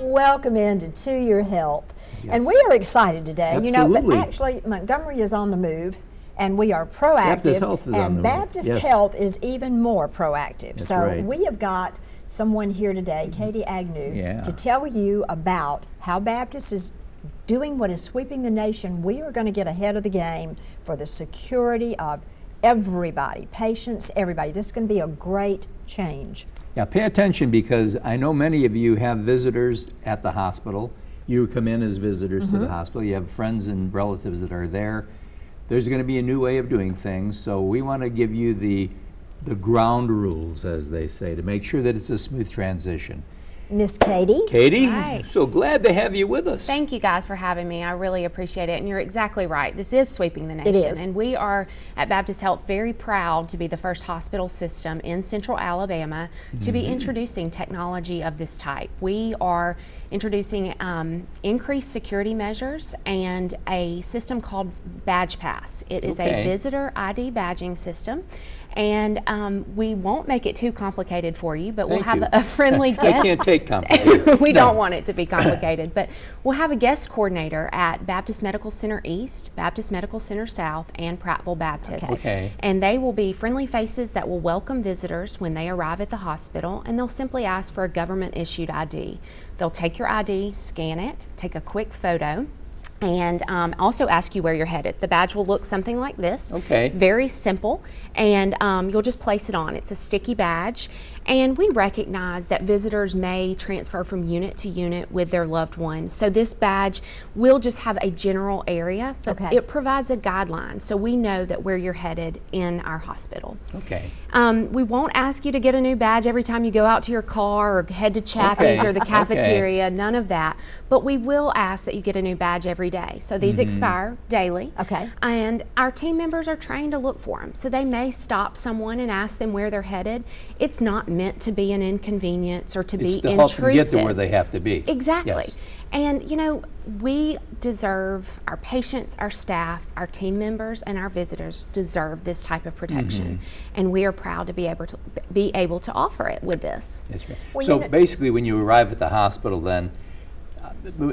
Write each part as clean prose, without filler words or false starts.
Welcome into To Your Health. Yes. And we are excited today. Absolutely. You know, but actually Montgomery is on the move and we are proactive. Baptist Health is on the and move. Baptist Yes. Health is even more proactive. That's so right. we have got someone here today, Kadie Agnew, Yeah. to tell you about how Baptist is doing what is sweeping the nation. We are going to get ahead of the game for the security of everybody, patients, everybody. This is going to be a great change. Yeah, pay attention because I know many of you have visitors at the hospital. You come in as visitors to the hospital. You have friends and relatives that are there. There's going to be a new way of doing things, so we want to give you the ground rules, as they say, to make sure that it's a smooth transition. Miss Kadie. Kadie, right. so glad to have you with us. Thank you guys for having me. I really appreciate it. And you're exactly right. This is sweeping the nation. It is. And we are at Baptist Health very proud to be the first hospital system in Central Alabama to be introducing technology of this type. We are introducing increased security measures and a system called Badge Pass. It is a visitor ID badging system. And we won't make it too complicated for you, but we'll have a friendly guest. I can't take complicated. We don't want it to be complicated, but we'll have a guest coordinator at Baptist Medical Center East, Baptist Medical Center South, and Prattville Baptist. Okay. And they will be friendly faces that will welcome visitors when they arrive at the hospital, and they'll simply ask for a government-issued ID. They'll take your ID, scan it, take a quick photo, and also ask you where you're headed. The badge will look something like this. Okay. Very simple, and you'll just place it on. It's a sticky badge, and we recognize that visitors may transfer from unit to unit with their loved one. So this badge will just have a general area, but it provides a guideline, so we know that where you're headed in our hospital. Okay. We won't ask you to get a new badge every time you go out to your car or head to Chaffee's or the cafeteria, none of that. But we will ask that you get a new badge every day. So these expire daily. Okay. And our team members are trained to look for them. So they may stop someone and ask them where they're headed. It's not meant to be an inconvenience or to be It's to help them get intrusive. to where they have to be. Exactly. Yes. And you know, we deserve, our patients, our staff, our team members, and our visitors deserve this type of protection. And we are proud to be able to offer it with this. That's right. Well, So you know, basically, when you arrive at the hospital, then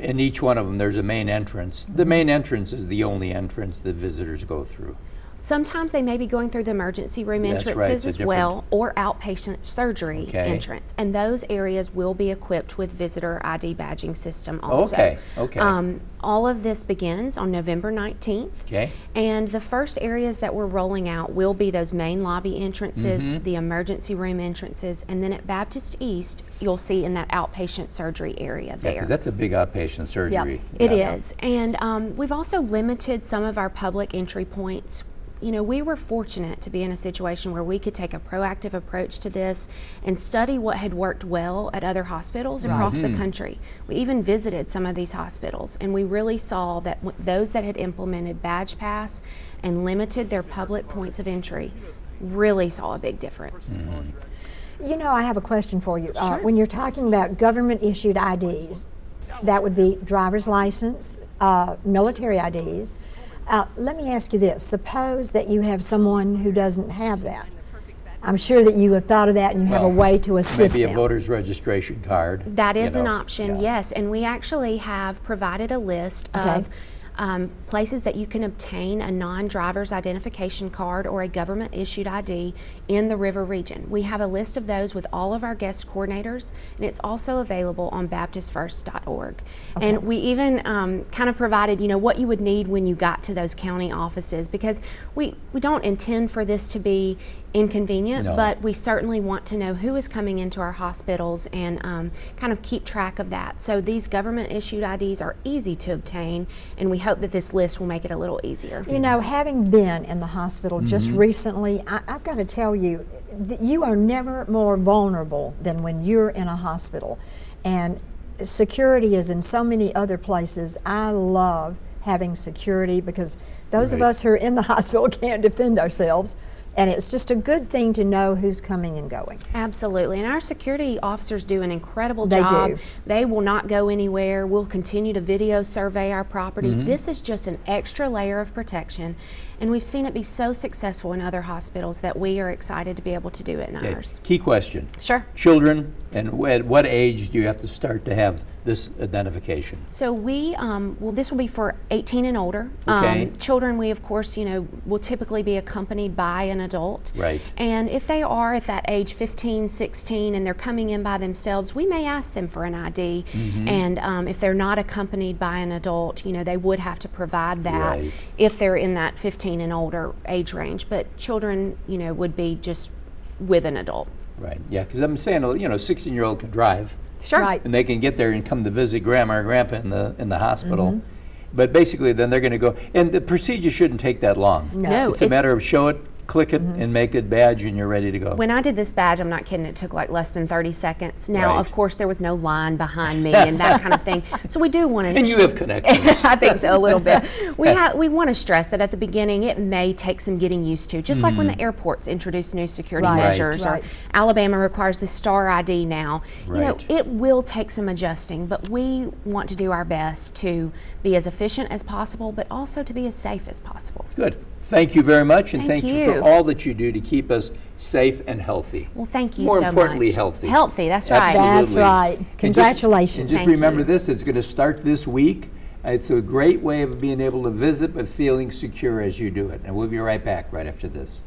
in each one of them, there's a main entrance. The main entrance is the only entrance that visitors go through. Sometimes they may be going through the emergency room That's right, entrances it's a as well, or outpatient surgery entrance. And those areas will be equipped with visitor ID badging system also. Okay. All of this begins on November 19th. Okay. And the first areas that we're rolling out will be those main lobby entrances, the emergency room entrances, and then at Baptist East, you'll see in that outpatient surgery area there. Because that's a big outpatient surgery. It is. And we've also limited some of our public entry points. You know, we were fortunate to be in a situation where we could take a proactive approach to this and study what had worked well at other hospitals across the country. We even visited some of these hospitals, and we really saw that those that had implemented Badge Pass and limited their public points of entry really saw a big difference. You know, I have a question for you. When you're talking about government-issued IDs, that would be driver's license, military IDs. Let me ask you this. Suppose that you have someone who doesn't have that. I'm sure that you have thought of that and you have a way to assist Maybe them. a voter's registration card. That is an option, yes. And we actually have provided a list of places that you can obtain a non-driver's identification card or a government-issued ID in the River region. We have a list of those with all of our guest coordinators, and it's also available on baptistfirst.org. And we even kind of provided, you know, what you would need when you got to those county offices, because we don't intend for this to be inconvenient, but we certainly want to know who is coming into our hospitals and kind of keep track of that. So these government-issued IDs are easy to obtain, and we hope that this list will make it a little easier. You know, having been in the hospital just recently, I've got to tell you, you are never more vulnerable than when you're in a hospital. And security is in so many other places. I love having security because those of us who are in the hospital can't defend ourselves. And it's just a good thing to know who's coming and going. Absolutely, and our security officers do an incredible job. They do. They will not go anywhere. We'll continue to video survey our properties. This is just an extra layer of protection, and we've seen it be so successful in other hospitals that we are excited to be able to do it in ours. Key question. Sure. Children, and at what age do you have to start to have this identification? So we, well, this will be for 18 and older. Okay. Children, we of course, will typically be accompanied by an adult. Right. And if they are at that age 15, 16, and they're coming in by themselves, we may ask them for an ID. And if they're not accompanied by an adult, they would have to provide that Right. if they're in that 15 and older age range. But children, would be just with an adult. Right, yeah, because I'm saying, a 16-year-old can drive. Sure. Right. And they can get there and come to visit grandma or grandpa in the hospital. But basically, then they're going to go, and the procedure shouldn't take that long. No, It's a matter of show it, click it, and make it badge, and you're ready to go. When I did this badge, I'm not kidding, it took like less than 30 seconds. Now, Right. of course, there was no line behind me and that kind of thing. So we do want to... And you have connections. I think so, a little bit. We want to stress that at the beginning, it may take some getting used to, just like when the airports introduce new security Right. measures, Right. or Alabama requires the STAR ID now. Right. It will take some adjusting, but we want to do our best to be as efficient as possible, but also to be as safe as possible. Good. Thank you very much, and Thank thank you for you. all that you do to keep us safe and healthy. Well, thank you More so much. importantly, healthy. Healthy, that's right. Absolutely. That's right. And just- Congratulations. And just Thank remember you. this, it's going to start this week. It's a great way of being able to visit but feeling secure as you do it. And we'll be right back right after this.